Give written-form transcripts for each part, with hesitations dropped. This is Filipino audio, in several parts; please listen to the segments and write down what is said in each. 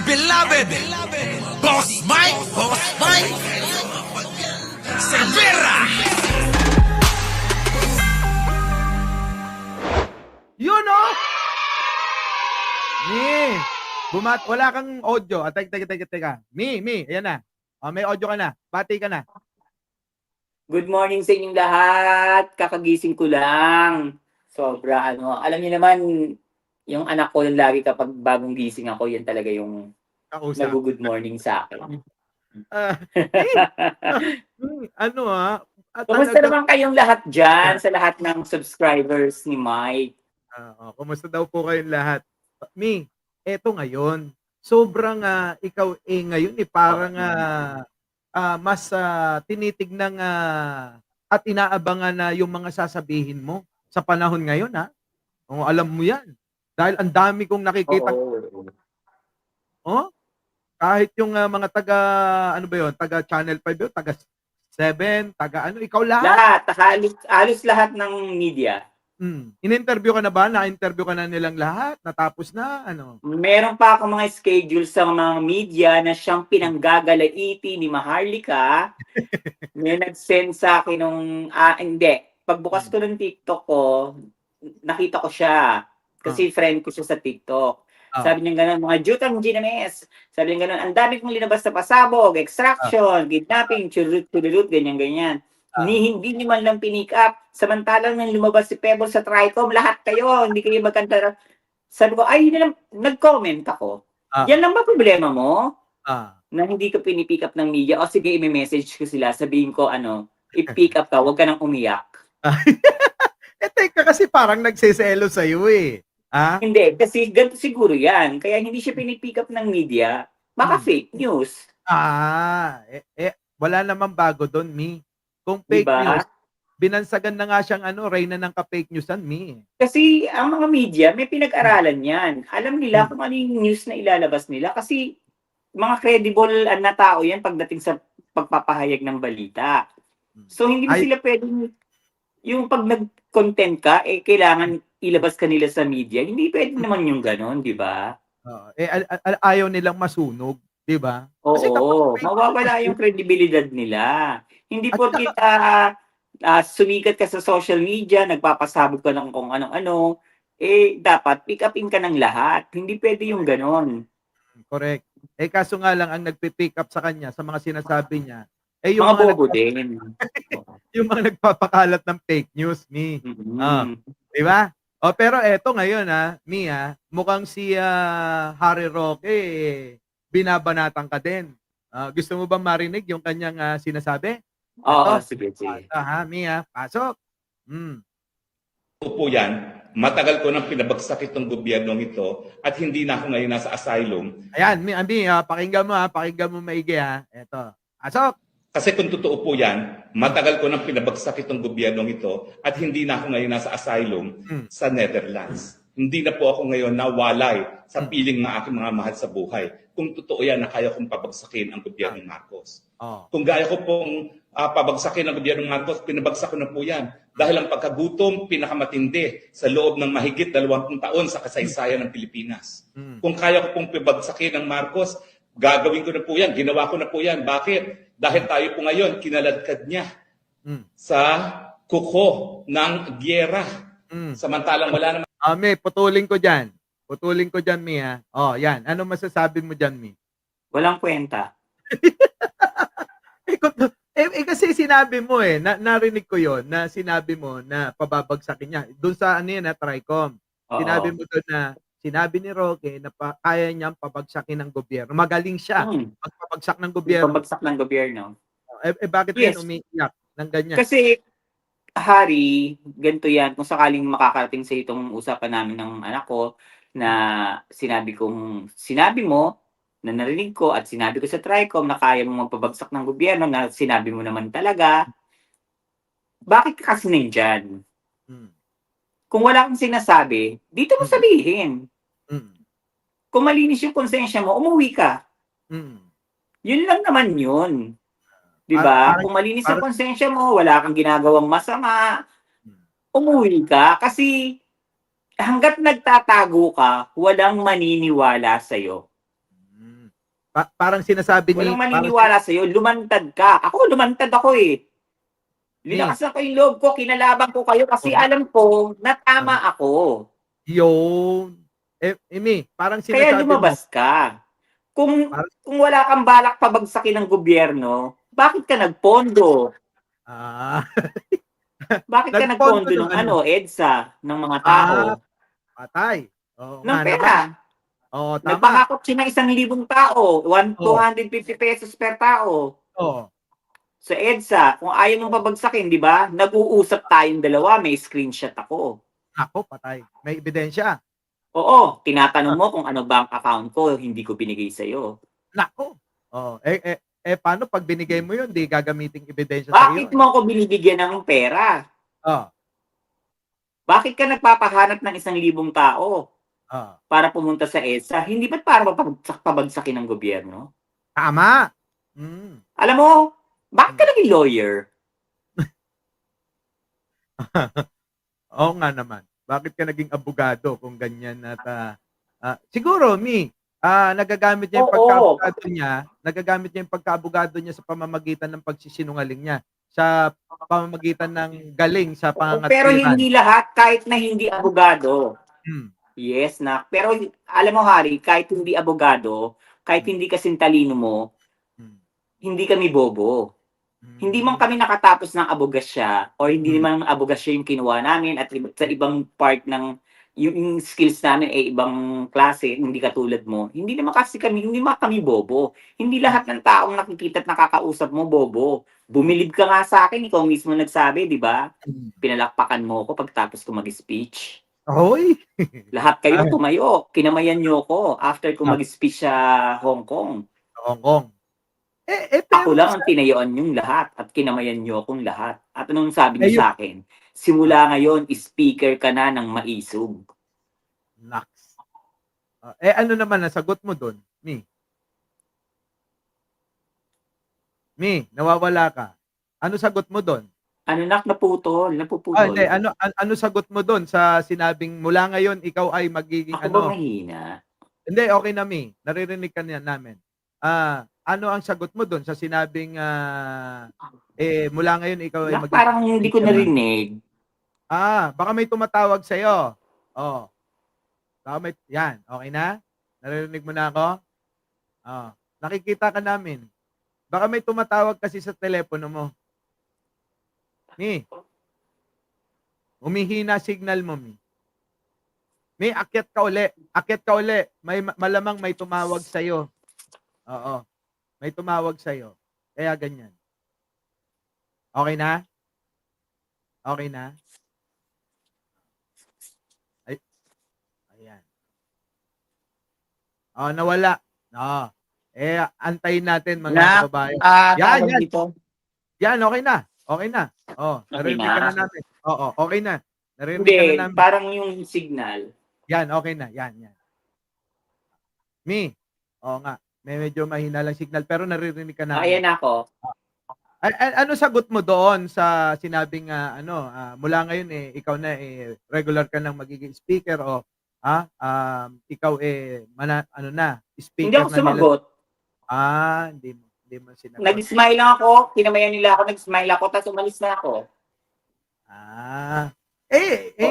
beloved Boss Mike Cervera. Yun o! Wala kang audio. Teka. Ayan na. May audio ka na. Bati ka na. Good morning sa inyong lahat. Kakagising ko lang. Sobra alam niyo naman, yung anak ko lagi kapag bagong gising ako, yan talaga yung Kausap. nag-good morning sa akin. Kumusta naman kayong lahat dyan, sa lahat ng subscribers ni Mike? Kumusta daw po kayong lahat? Eto ngayon, sobrang ikaw ngayon parang mas tinitignan at inaabangan na yung mga sasabihin mo sa panahon ngayon alam mo yan. Dahil ang dami kong nakikita. Kahit yung mga taga Channel 5 yun, taga 7, ikaw lahat. Halos lahat ng media. In-interview ka na ba? Na-interview ka na nilang lahat? Natapos na? Meron pa ako mga schedule sa mga media na siyang pinanggagalaiti ni Maharlika. May nag-send sa akin nung, hindi. Pagbukas ko ng TikTok ko, nakita ko siya. Kasi friend ko siya sa TikTok. Sabi niya gano'n, mga jutang ginames. Sabi niya gano'n, ang dami kong linabas na pasabog, extraction, kidnapping, churut, ganyan. Hindi niyo man lang pinick up. Samantalang nang lumabas si Pebble sa Tricom, lahat kayo, hindi kayo magkanta. Sabi ko, nag-comment ako. Yan lang ba problema mo? Na hindi ka pinipick up ng media? O sige, i-message ko sila. Sabihin ko, i-pick up ka, huwag ka nang umiyak. Teka, kasi parang nagsiselo sa'yo Hindi, kasi ganito siguro yan. Kaya hindi siya pinipick up ng media. Baka fake news. Wala namang bago doon, Kung fake news, binansagan na nga siyang reyna ng ka-fake newsan, Kasi ang mga media, may pinag-aralan yan. Alam nila kung ano yung news na ilalabas nila. Kasi mga credible na tao yan pagdating sa pagpapahayag ng balita. So hindi mo sila pwedeng, yung pag nag-content ka, kailangan ilabas ka nila sa media. Hindi pwede naman yung ganon, di ba? Ayaw nilang masunog, di ba? Oo, mawawala yung credibilidad nila. Hindi porkit sumikat ka sa social media, nagpapasabog ka ng kung anong-ano, dapat pick upin ka ng lahat. Hindi pwede yung ganon. Correct. Kaso nga lang, ang nagpipick up sa kanya, sa mga sinasabi niya, yung mga bobo din. Yung mga nagpapakalat ng fake news, di ba? Pero eto ngayon, mukhang si Harry Roque, binabanatan ka din. Gusto mo ba marinig yung kanyang sinasabi? Oo, sige. Pasok. Po yan, matagal ko nang pinabagsak itong gobyernong ito at hindi na ako ngayon nasa asylum. Ayan, pakinggan mo maigi Eto, pasok. Kasi kung totoo po yan, matagal ko nang pinabagsak itong gobyernong ito at hindi na ako ngayon nasa asylum sa Netherlands. Hindi na po ako ngayon nawalay sa piling ng aking mga mahal sa buhay. Kung totoo yan na kaya kong pabagsakin ang gobyernong Marcos. Kung gaya ko pong pabagsakin ang gobyernong Marcos, pinabagsak ko na po yan. Dahil ang pagkagutom, pinakamatindi sa loob ng mahigit 20 taon sa kasaysayan ng Pilipinas. Kung kaya ko pong pabagsakin ang Marcos, gagawin ko na po yan. Ginawa ko na po yan. Bakit? Dahil tayo po ngayon, kinaladkad niya sa kuko ng gyera. Samantalang wala naman. Putulin ko dyan, yan. Ano masasabi mo dyan, Walang kwenta. Kasi sinabi mo narinig ko yon na sinabi mo na pababagsakin niya. Doon sa Tricom. Sinabi mo doon na sinabi ni Roque na kaya niyang pabagsakin ng gobyerno. Magaling siya magpabagsak ng gobyerno. Pabagsak ng gobyerno. Bakit yan umiiyak ng ganyan? Kasi, Hari, ganito yan. Kung sakaling makakarating sa itong usapan namin ng anak ko na sinabi mo, na narinig ko at sinabi ko sa Tricom na kaya mong magpabagsak ng gobyerno na sinabi mo naman talaga, bakit ka kasi nandyan? Kung wala kang sinasabi, dito mo sabihin. Kung malinis yung konsensya mo, umuwi ka. Yun lang naman yun. Diba? Kung malinis ang konsensya mo, wala kang ginagawang masama, umuwi ka. Kasi hanggat nagtatago ka, walang maniniwala sa'yo. Parang sinasabi ni Walang maniniwala sa'yo. Lumantad ka. Ako, lumantad ako eh. Linakasan ko yung loob ko, kinalaban ko kayo kasi alam ko na tama ako. Yun. Mi, parang Kaya sinasabi mo, lumabas ka. Kung parang, wala kang balak pabagsakin ng gobyerno, bakit ka nagpondo? ah, Bakit ka nagpondo nagpondo ng ng ano? EDSA ng mga Ah, tao? patay. Oo Ng nga naman. pera. Oo, tama. Nagpakakot siya ng 1,000 tao. Oo, 250 pesos per tao. oo. Sa EDSA, kung ayaw mong pabagsakin, di ba? Nag-uusap tayong dalawa, may screenshot ako. Ako, patay. May ebidensya. Oo, tinatanong mo kung ano bank account ko, hindi ko binigay sa'yo. Nako. Oh, paano pag binigay mo 'yun, di gagamiting ebidensya sa iyo? Bakit mo ako binibigyan ng pera? Oh, Bakit ka nagpapahanap ng 1,000 tao oh. para pumunta sa EDSA? Hindi ba't para pabagsakin ng gobyerno? Tama. Mm. Alam mo, bakit ka naging lawyer? Oo nga naman. Bakit ka naging abogado kung ganyan at siguro nagagamit niya yung Oo. nagagamit niya yung pagkaabogado niya sa pamamagitan ng pagsisinungaling niya, sa pamamagitan ng galing sa Pero pangangatwiran. hindi lahat, kahit na hindi abogado. Hmm. Yes, na. Pero alam mo, Harry, kahit hindi abogado, kahit hindi kasing talino mo, Hmm. hindi kami bobo. Hindi man kami nakatapos ng abogasya o hindi naman abogasya yung kinuha namin at sa ibang part ng yung skills namin ay ibang klase, hindi katulad mo. Hindi naman kami bobo. Hindi lahat ng taong nakikita at nakakausap mo bobo. Bumilib ka nga sa akin, ikaw mismo nagsabi, di ba? Pinalakpakan mo ko pagtapos ko mag-speech. Hoy! Lahat kayo Ay, tumayo. Kinamayan niyo ko after ko mag-speech sa Hong Kong. Hong Kong. Ako Pero lang ang tinayuan yung lahat at kinamayan niyo akong lahat. At anong sabi niyo ayun, sa akin? Simula ngayon, speaker ka na ng maisog. naks. Ano naman nasagot mo doon, Mi? Mi, nawawala ka. Ano sagot mo doon? Ano naputol, Hindi. napuputol. Ano sagot mo doon sa sinabing mula ngayon ikaw ay magiging Ako ba mahina? Hindi, okay na, Mi. Naririnig ka niyan namin. Ano ang sagot mo doon sa sinabing mula ngayon ikaw ay magiging Parang hindi ko speaker na? narinig. Baka may tumatawag sa iyo. Oh. Baka yan, okay na? Naririnig mo na ako? Oh. Nakikita ka namin. Baka may tumatawag kasi sa telepono mo. Mi. Humihina signal mo, Mi. Mi, akyat ka uli. Akyat ka uli. Malamang may tumawag sa iyo. Oo. May tumawag sa iyo. Kaya ganyan. Okay na? Okay na? Ayan. Nawala. Antayin natin mga kababayan. Yan. Dito. Yan, okay na. Okay na. Okay Narinig na? ka na namin. Oo, okay na. Narinig Hindi, ka na namin. parang yung signal. Yan, okay na. Yan. Mi, oo nga. Medyo mahina lang signal pero naririnig ka namin. Ayan ako. Ano sagot mo doon sa sinabing mula ngayon ikaw na regular ka nang magiging speaker o ikaw speaker Hindi ako na nila. sumagot. Hindi mo sinagot. Nag-smile lang ako, kinamayan nila ako, nag-smile ako, tapos umalis na ako.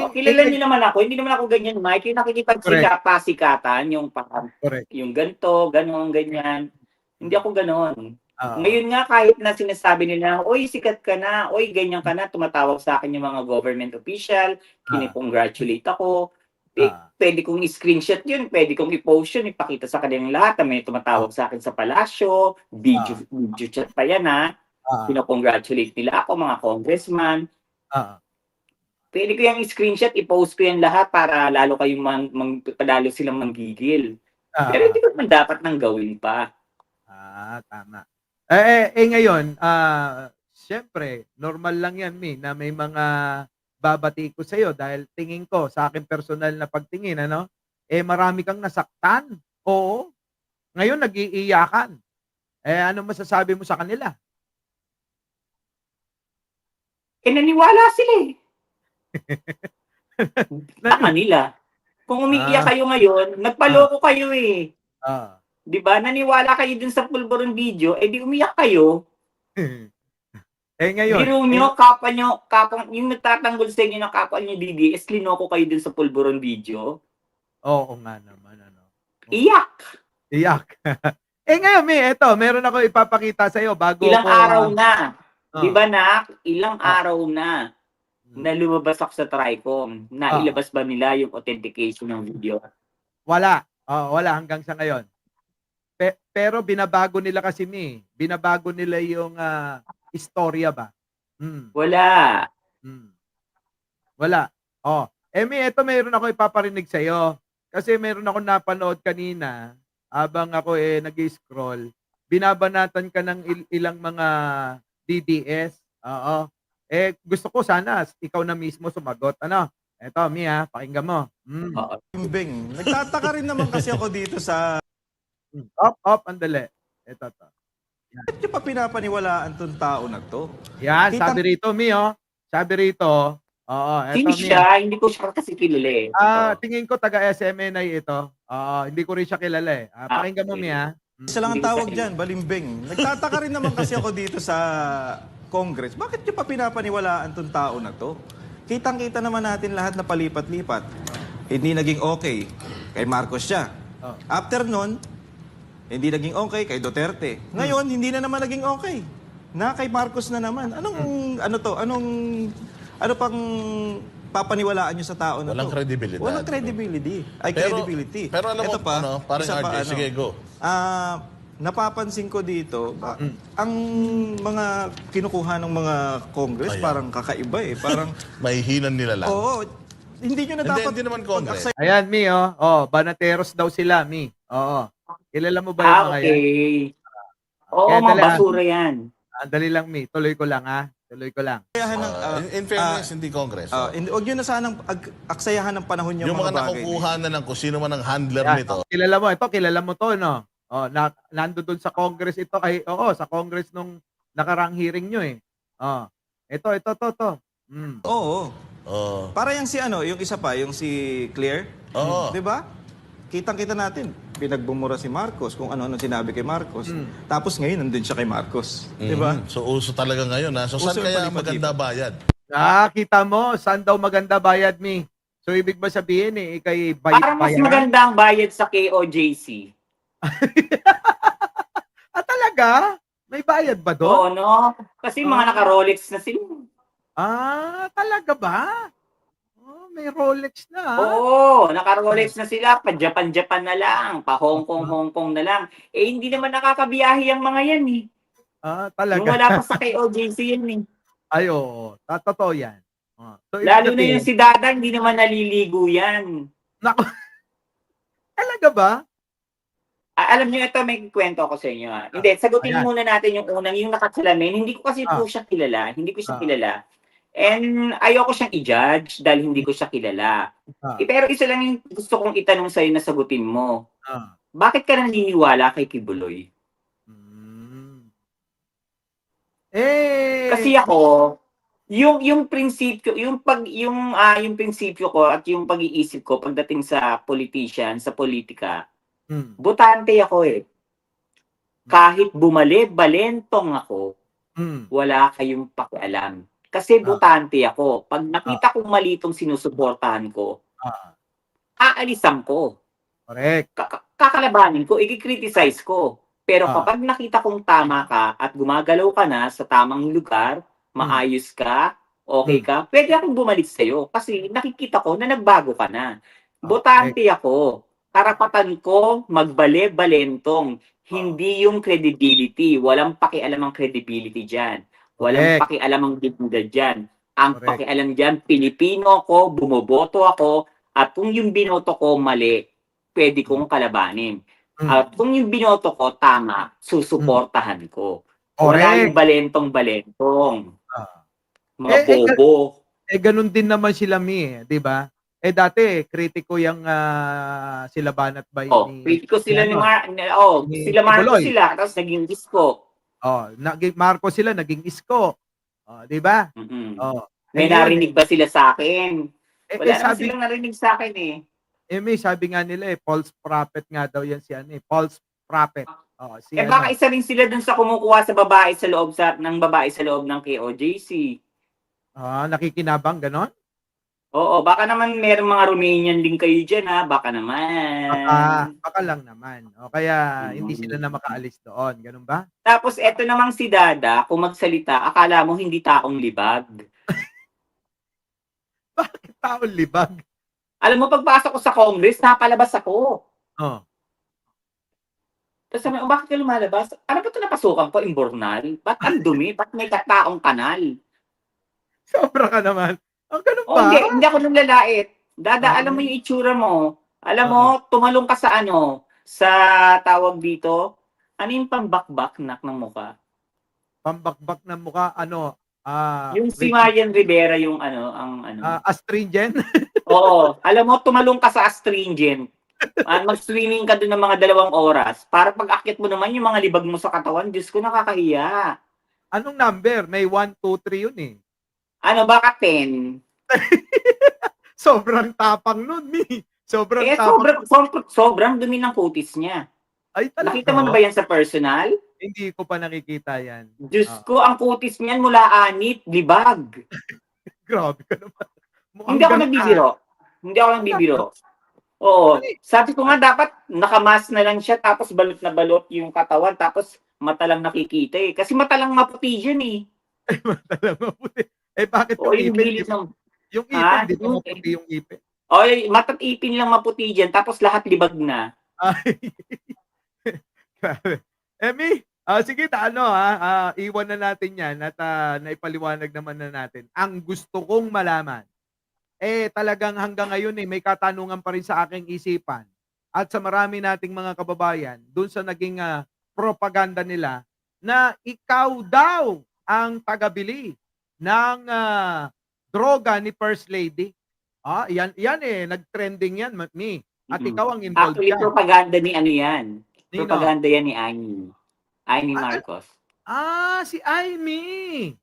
Kilala niyo naman ako, hindi naman ako ganyan, Mike. Yung nakikipagsikatan, yung parang, Correct. yung ganto, ganon, ganyan. Hindi ako ganon. Oo. Ngayon nga, kahit na sinasabi nila, oy, sikat ka na, oy, ganyan ka na, tumatawag sa akin yung mga government official, kinipongratulate ako. Pwede kong i-screenshot yun, pwede kong i-post yun, ipakita sa kanilang lahat na may tumatawag sa akin sa palasyo, video chat pa yan pinapongratulate nila ako, mga congressman. Pwede ko yung i-screenshot, i-post ko yan lahat para lalo kayong lalo silang manggigil. Pero hindi ko naman dapat nang gawin pa. Tama. Ngayon, siyempre, normal lang yan, Mi, na may mga babati ko sa'yo dahil tingin ko, sa akin personal na pagtingin, marami kang nasaktan. Oo. Ngayon, nag-iiyakan. Ano masasabi mo sa kanila? Naniwala sila eh. Tama nila. Kung umiiyak kayo ngayon, nagpaloko kayo eh. 'Di ba? Naniwala kayo dun sa pulburon video, eh di umiyak kayo. ngayon, Biro nyo, kapwa, yung nagtatanggol sa inyo ng kapwa nyo DDS, linoko kayo dun sa pulburon video. oo nga naman, ano. Iyak! Iyak. Ngayon, eto, meron ako ipapakita sa'yo bago Ilang ko, araw na. oh. Di ba, Nak? Ilang Ah. araw na na lumabas ako sa Tricom. Nailabas ba nila yung authentication ng video? Wala. Wala hanggang sa ngayon. Pero binabago nila kasi binabago nila yung istorya ba? Wala. Wala. Eto meron ako ipaparinig sa iyo. Kasi meron ako napanood kanina habang ako nag-scroll. Binabanatan ka ng ilang mga DDS. Oo. Gusto ko sana ikaw na mismo sumagot. Ano? Eto, pakinggan mo. Bing, nagtataka rin naman kasi ako dito sa... Andali. Ito to. Bakit nyo pa pinapaniwalaan tong tao na to? Yan, Kitang- sabi rito, Sabi rito, eto, Sino siya? Hindi ko siya kasi kilala eh. tingin ko taga SMNI ito. Hindi ko rin siya kilala eh. Pakinggan mo, okay. Isa lang ang Hindi ko tawag pa- dyan, balimbing. Nagtataka rin naman kasi ako dito sa Congress. Bakit nyo pa pinapaniwalaan tong tao na to? Kitang-kita naman natin lahat na palipat-lipat. Hindi naging okay. Kay Marcos siya. After nun, hindi naging okay kay Duterte. Ngayon, hindi na naman naging okay. Na kay Marcos na naman. Ano pang papaniwalaan nyo sa tao na Walang to? credibility. Walang credibility. Credibility. Pero alam mo, Ito pa, parang isa pa, RJ, sige, go. Napapansin ko dito, ang mga kinukuha ng mga Congress Ayan. parang kakaiba eh. Parang, Mahihinan nila lang. oo, hindi nyo na Hindi, dapat hindi naman Congress. pag-aksaya- Ayan, Banateros daw sila, Oo. Kilala mo ba yung mga yan? Okay. Oo, Kaya mga dala- basura yan. Dali lang, Tuloy ko lang, Tuloy ko lang. ng, In fairness, hindi Congress. huwag nyo na sanang aksayahan ng panahon yung Yung mga bagay. nakukuha na ng kung sino man ang handler Yan, nito. kilala mo to, no? Nando doon sa Congress ito sa Congress nung nakarang hearing nyo eh. Ito. Oo. Oo. Para yung yung isa pa, yung si Claire. Oo. Di ba? Kitang-kita natin. Pinagbumura si Marcos kung ano-ano sinabi kay Marcos. Tapos ngayon, nandun siya kay Marcos. Di ba? So, uso talaga ngayon, ha? So, Uso saan yung kaya palipat-lipat. maganda bayad? Kita mo, saan daw maganda bayad, So, ibig ba sabihin kay Parang mas bayaran? maganda ang bayad sa KOJC. Talaga? May bayad ba doon? Oo, no? Kasi mga naka-Rolex na sila. Talaga ba? May Rolex na. Oo, naka-Rolex na sila. Pa-Japan-Japan na lang. Pa-Hong Kong-Hong Kong na lang. Hindi naman nakakabiyahe ang mga yan eh. Yung Talaga. wala pa sa KOJC yan eh. Ay, oo. Totoo yan. So, ibig Lalo na sabihin- yung si Dada, hindi naman naliligo yan. Naku. Talaga ba? Alam niyo, ito may kwento ako sa inyo. Hindi, sagutin Ayan. muna natin yung unang, yung nakasalamin. Hindi ko kasi po siya kilala. Hindi ko siya kilala. And ayoko siyang i-judge dahil hindi ko siya kilala. Pero isa lang yung gusto kong itanong sa'yo na sagutin mo. Bakit ka naniniwala kay Kibuloy? Kasi ako, yung prinsipyo, yung prinsipyo ko at yung pag-iisip ko pagdating sa politician, sa politika, botante ako eh. Kahit balentong ako, wala kayong pakialam. Kasi botante ako. Pag nakita kong mali itong sinusuportahan ko, aalisan ko. Correct. Kakalabanin ko, i-criticize ko. Pero kapag nakita kong tama ka at gumagalaw ka na sa tamang lugar, maayos ka, okay ka, pwede akong bumalik sa'yo. Kasi nakikita ko na nagbago ka na. Botante ako. Karapatan ko balentong. Hindi yung credibility. Walang pakialam ang credibility dyan. Walang pakialam ang dignidad dyan. Ang pakialam dyan, Pilipino ko, bumoboto ako, at kung yung binoto ko mali, pwede kong kalabanin. At kung yung binoto ko tama, susuportahan ko. Wala yung balentong. Mga bobo. Ganun din naman sila, di ba? Dati, kritiko yung sila Banat Bay ni... Kritiko sila ni sila Marcos sila, tapos naging disco. Marcos sila, naging isko. Di ba? May narinig ba sila sa akin? Wala naman sabi, silang narinig sa akin eh. sabi nga nila false prophet nga daw yan si false prophet. Oh, si Baka isa rin sila dun sa kumukuha sa babae sa loob ng babae sa loob ng KOJC. nakikinabang ganon? Oo, baka naman merong mga Romanian din kayo dyan, ha? Baka naman. Baka lang naman. O kaya hindi sila na makaalis doon. Ganun ba? Tapos eto namang si Dada, kung magsalita, akala mo hindi taong libag. Bakit taon libag? Alam mo, pagpasok ko sa Congress, napalabas ako. Oh. Tapos sabi ko, bakit ka lumalabas? Ano ba ito napasukan ko? Imbornal? Ba't ang dumi? Ba't may kataong kanal? Sobra ka naman. Ang ganun Oh, ba? hindi ako nung lalait. Dada, alam mo yung itsura mo. Alam mo, tumalong ka sa sa tawag dito, ano yung pambakbaknak ng mukha? Pambakbak ng mukha, Yung si Marian Rivera, yung astringent? Oo, alam mo, tumalong ka sa astringent. Mag-swimming ka doon ng mga 2 oras para pag akyat mo naman yung mga libag mo sa katawan, Diyos ko, nakakahiya. Anong number? May 1, 2, 3 yun eh. Baka 10. Sobrang tapang nun, Mi. Sobrang tapang. Sobrang dumi ng kutis niya. Ay, talaga? Nakita mo na ba yan sa personal? Hindi ko pa nakikita yan. Diyos ko, ang kutis niyan mula anit, libag. Grabe ka naman. Hindi ako nagbibiro. Oo. Sabi ko nga, dapat nakamas na lang siya, tapos balot na balot yung katawan, tapos mata lang nakikita eh. Kasi mata lang maputi yun eh. Talaga maputi. Bakit Oo, yung yung ipin? gilid ng... Yung ipin, di ba maputi yung ipin? O, mata't ipin lang maputi dyan, tapos lahat libag na. Ay. Grabe. Mi, sige, iwan na natin yan at naipaliwanag naman na natin. Ang gusto kong malaman, talagang hanggang ngayon may katanungan pa rin sa aking isipan at sa marami nating mga kababayan dun sa naging propaganda nila na ikaw daw ang tagabili ng droga ni First Lady. Yan nag-trending yan, Mi. At ikaw ang involved Actually, yan. propaganda ni yan. Nino? Propaganda yan ni Amy. Amy Marcos. Si Amy.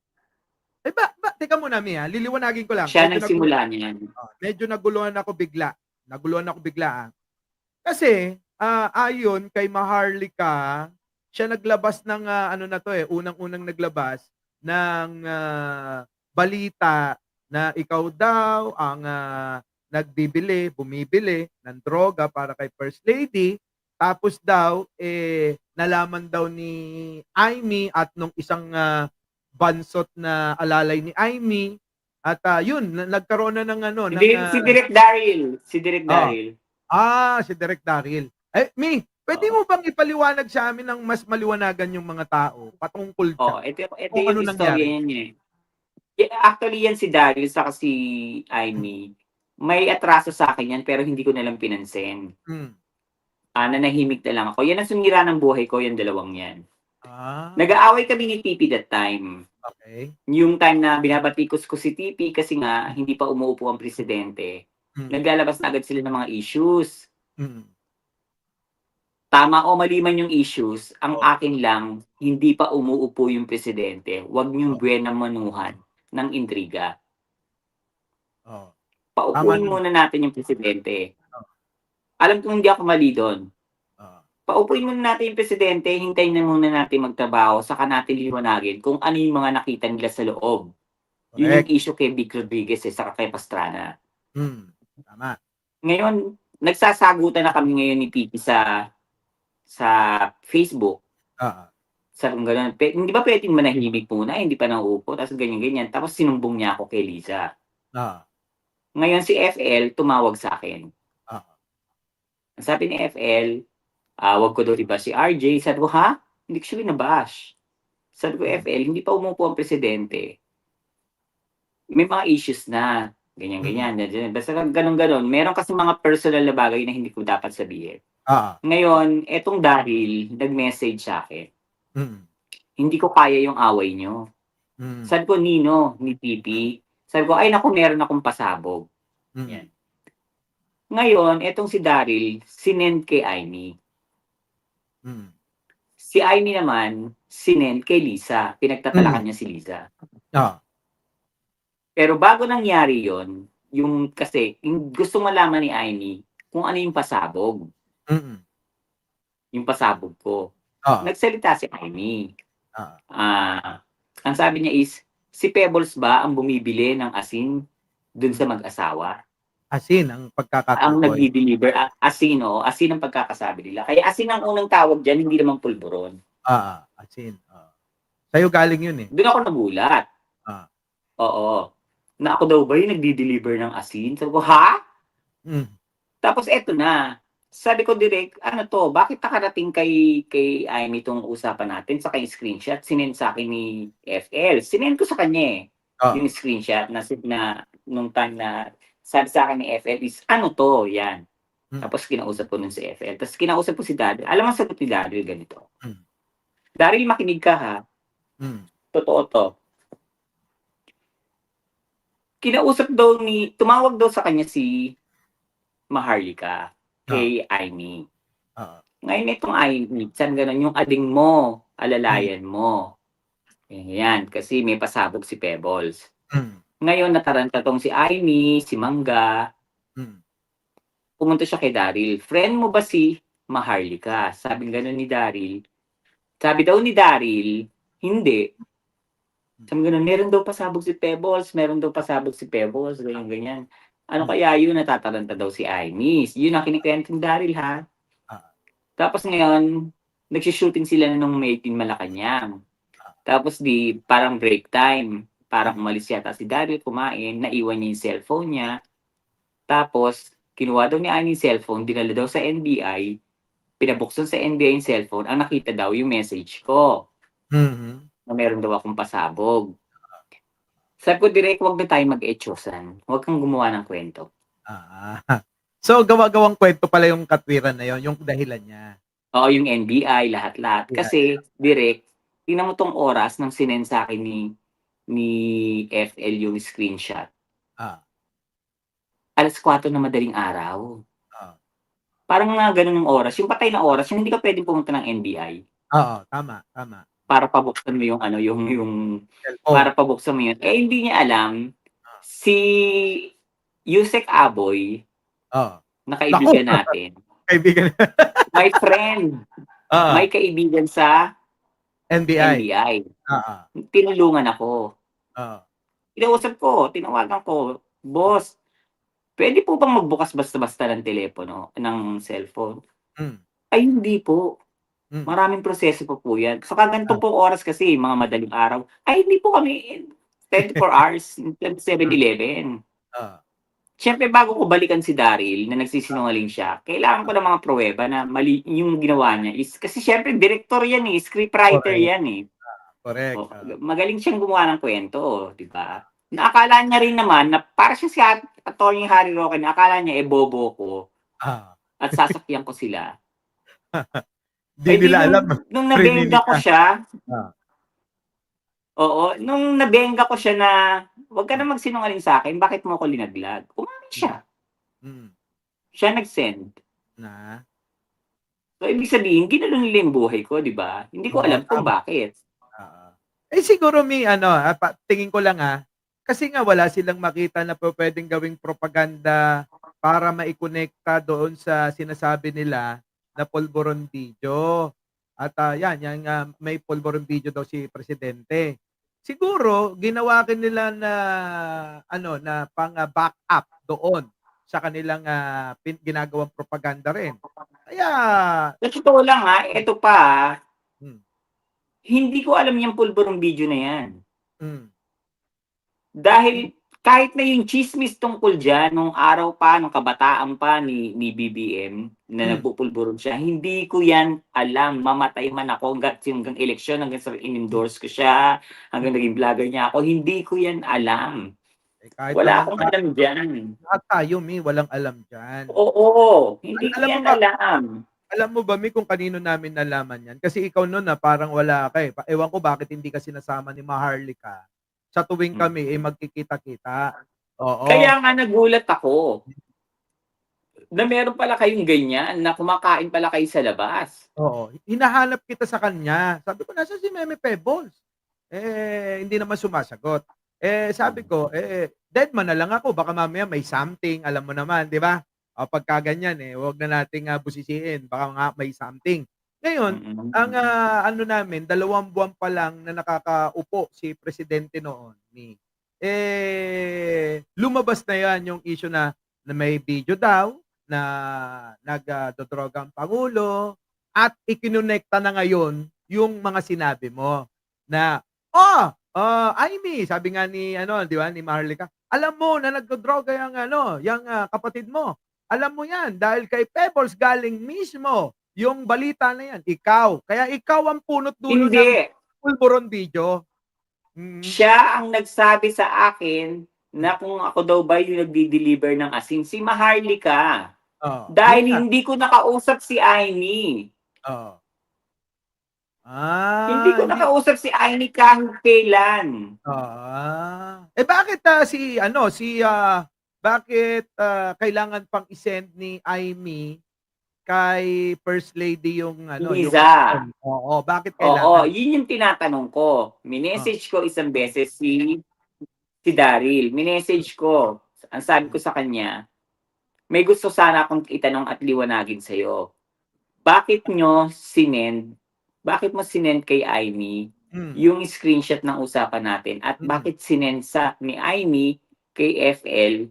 Teka muna, Mi, liliwanagin ko lang. Siya nagsimula niyan. Medyo naguluhan ako bigla. Kasi, ayon kay Maharlika, siya naglabas ng, unang-unang naglabas ng balita na ikaw daw ang bumibili ng droga para kay First Lady. Tapos daw, nalaman daw ni Amy at nung isang bansot na alalay ni Amy. At nagkaroon na ng Si Direk Daryl. Si Direk Daryl. Mi, pwede mo bang ipaliwanag sa amin ng mas maliwanagan yung mga tao patungkol dyan? Ito yung istorya niya eh. Actually, yan si Daryl sa si Amy. May atraso sa akin yan pero hindi ko nalang pinansin. Nanahimik na lang ako. Yan ang sumira ng buhay ko, yung dalawang yan. Nag-aaway kami ni Tipi that time. Okay. Yung time na binabatikos ko si Tipi kasi nga hindi pa umuupo ang presidente. Naglalabas na agad sila ng mga issues. Tama o mali man yung issues, ang akin lang, hindi pa umuupo yung presidente. Huwag niyong buwena manuhan ng intriga. Paupuin muna natin yung presidente. Alam kong hindi ako mali doon. Paupuin muna natin yung presidente, hintayin na muna natin magtrabaho, saka natin liwanagin kung ano yung mga nakita nila sa loob. Yun yung issue kay Vic Rodriguez saka kay Pastrana. Tama. Ngayon, nagsasagutan na kami ngayon ni Titi sa Facebook. Sa kung gano'n. Hindi ba pwedeng manahimik muna? Hindi pa nauupo. Tapos ganyan-ganyan. Tapos sinumbong niya ako kay Liza. Ngayon si FL tumawag sa akin. Sabi ni FL, wag ko daw diba si RJ. Sabi ko, ha? Hindi ko siya binabash. Sabi ko, FL, hindi pa umupo ang presidente. May mga issues na. Ganyan-ganyan. Basta ganun-ganon. Meron kasi mga personal na bagay na hindi ko dapat sabihin. Ngayon, etong Daryl, nag-message sa akin. Hindi ko kaya yung away nyo. Sabi ko, Nino, ni Pipi. Sabi ko, ay naku, meron akong pasabog. Yan. Ngayon, etong si Daryl, sinend kay Amy. Si Amy naman, sinend kay Liza. Pinagtatalakan niya si Liza. Pero bago nangyari yon, gusto malaman ni Amy kung ano yung pasabog. yung pasabog ko. Oo. Nagsalita si Amy. Oo. Ang sabi niya is, si Pebbles ba ang bumibili ng asin dun sa mag-asawa? Asin ang Ang pagkakatukoy. nagdi-deliver, asin, o, asin ang pagkakasabi nila. Kaya asin ang unang tawag dyan, hindi naman pulburon. Asin. Oo. Sa'yo galing yun eh. Doon ako nagulat. Ah. Oo. Na ako daw ba yung nagdi-deliver ng asin? Sabi ko, ha? Mm. Tapos eto na. Sabi ko direct, ano to, bakit nakarating kay Amy itong usapan natin sa kay screenshot? Sinend sa akin ni FL. Sinend ko sa kanya yung screenshot na nung time na sabi sa akin ni FL is, ano to? Yan. Tapos kinausap ko nun si FL. Tapos kinausap ko si Daryl. Alam mo sagot ni Daryl ganito. Daryl, makinig ka ha. Totoo to. Tumawag daw sa kanya si Maharlika kay Amy. Ngayon itong Amy, saan ganun, yung ading mo, alalayan mo. Yan, kasi may pasabog si Pebbles. Ngayon nataranta tong si Amy, si Mangga. Pumunta siya kay Daryl. Friend mo ba si Maharlika? Sabi ganun ni Daryl. Sabi daw ni Daryl, hindi. Sabi ganun, meron daw pasabog si Pebbles, ganyan. Ano kaya yun, natataranta daw si Amy? Yun ang kinikwento ni Daryl, ha? Tapos ngayon, nagsishooting sila nung Made in Malacanang. Tapos parang break time. Parang umalis yata si Daryl, kumain, naiwan niya yung cellphone niya. Tapos, kinuha daw ni Amy yung cellphone, dinala daw sa NBI, pinabuksan sa NBI yung cellphone, ang nakita daw yung message ko. Na meron daw akong pasabog. Sabi ko, direct, huwag na tayo mag-etyosan. Huwag kang gumawa ng kwento. So, gawa-gawang kwento pala yung katwiran na yon, yung dahilan niya. Oo, yung NBI, lahat-lahat. Kasi, direct, tingnan mo tong oras nang sinend sa akin ni FL yung screenshot. Alas 4 na madaling araw. Parang nga ganun yung oras. Yung patay na oras, yung hindi ka pwedeng pumunta ng NBI. Oo, tama. Para pabuksan mo yung Cellphone. para pabuksan mo yun. Eh, hindi niya alam, si Yusek Aboy, na kaibigan natin, Kaibigan. my friend, may kaibigan sa NBI. NBI. Tinulungan ako. Tinawagan ko, boss, pwede po bang magbukas basta-basta ng telepono, ng cellphone? Ay, hindi po. Maraming proseso pa po yan. So, kaganto po oras kasi, mga madaling araw. Ay, hindi po kami 24 hours, 7-Eleven. Siyempre, bago ko balikan si Daryl na nagsisinungaling siya, kailangan ko ng mga pruweba na mali yung ginawa niya. Kasi siyempre, director yan scriptwriter yan Correct. Magaling siyang gumawa ng kwento, di ba? Naakala niya rin naman na para siya si Atty. Harry Roque, naakala niya bobo ko at sasakyan ko sila. Di nila alam. Nung nabenga ko siya, nung nabenga ko siya na, huwag ka na magsinungaling sa akin, bakit mo ako linaglag? Umamin siya. Siya nag-send. So, ibig sabihin, ginalo nila yung buhay ko, di ba? Hindi ko alam kung bakit. Siguro tingin ko lang kasi nga wala silang makita na pwedeng gawing propaganda para maikonekta doon sa sinasabi nila na pulburon video. At yan may pulburon video daw si presidente. Siguro ginawa nila na na pang backup doon sa kanilang ginagawang propaganda rin. Kaya sa totoo lang ito pa hindi ko alam yung pulburon video na yan. Dahil kahit na yung chismis tungkol dyan, nung araw pa, nung kabataan pa ni BBM, na nagpupulburon siya, hindi ko yan alam. Mamatay man ako hanggang eleksyon, hanggang sa in-endorse ko siya, hanggang naging vlogger niya ako, hindi ko yan alam. Wala akong alam dyan. Lahat tayo, walang alam dyan. Oo, hindi ko yan alam. Alam mo ba, kung kanino namin nalaman yan? Kasi ikaw noon parang wala ka Ewan ko bakit hindi ka sinasama ni Maharlika sa tuwing kami magkikita-kita. Oo. Kaya nga nagulat ako na meron pala kayong ganyan, na kumakain pala kayo sa labas. Oo. Hinahanap kita sa kanya. Sabi ko, nasa si Meme Pebbles? Hindi naman sumasagot. Sabi ko, dead man na lang ako. Baka mamaya may something. Alam mo naman, di ba? Pagka ganyan, huwag na nating busisiin. Baka nga may something. Ngayon, Mm. ang ano namin, 2 buwan pa lang na nakakaupo si presidente noon, lumabas na 'yan yung issue na may video daw na nagdodroga ang pangulo at ikinonekta na ngayon yung mga sinabi mo na, "Oh, Amy," sabi nga ni ano, 'di ba, ni Maharlika, "Alam mo na nagdodroga yang ano, yang kapatid mo. Alam mo 'yan dahil kay Pebbles galing mismo yung balita na 'yan, ikaw. Kaya ikaw ang punot dulo ng Hindi. pulburon video." Mm. Siya ang nagsabi sa akin na kung ako daw ba yung nagde-deliver ng asin, si Maharlika. Oo, yun Dahil nga. hindi ko nakausap si Aimee. Oo. Hindi ko Hindi nakausap si Aimee kahit kailan. Eh, bakit, bakit, kailangan pang i-send ni Amy kay First Lady yung ano, yung Liza. oo, bakit Oo, kailangan? yun yung tinatanong ko. Minessage ko isang beses si Daryl. Minessage ko. Ang sabi ko sa kanya, may gusto sana akong itanong at liwanagin sa'yo. Bakit mo sinend kay Aimee yung screenshot ng usapan natin at bakit sinend ni Aimee kay FL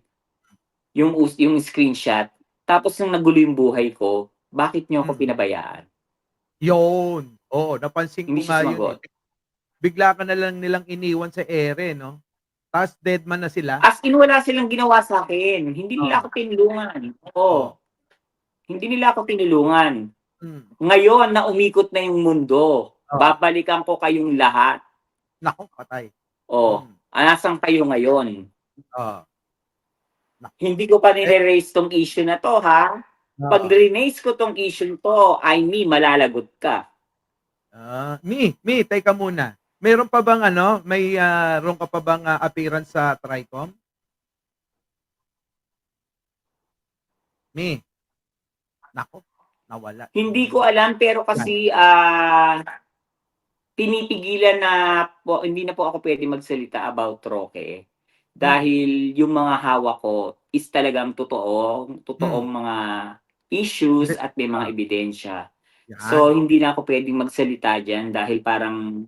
yung screenshot tapos nung nagulo yung buhay ko, bakit niyo ako pinabayaan? Yun, oo, napansin ko Hindi nga siya yun, sumagot. Bigla ka na lang nilang iniwan sa ere 'no? Ta's deadman na sila. As in, wala silang ginawa sa akin. Hindi nila ako tinulungan. Oo. Hindi nila ako tinulungan. Ngayon na umikot na yung mundo, babalikan ko kayong lahat. Naku, patay. Nasaan kayo ngayon? Oo. Hindi ko pa nire-raise tong issue na to, ha? Pag rinaise ko tong issue to, Aimee, malalagot ka. Teka muna. Meron pa bang ano, mayroon ka pa bang appearance sa Tricom? Naku, nawala. Hindi ko alam, pero kasi pinipigilan na po, hindi na po ako pwede magsalita about Roque. Dahil yung mga hawak ko is talagang totoong mga issues at may mga ebidensya. So, hindi na ako pwedeng magsalita dyan dahil parang,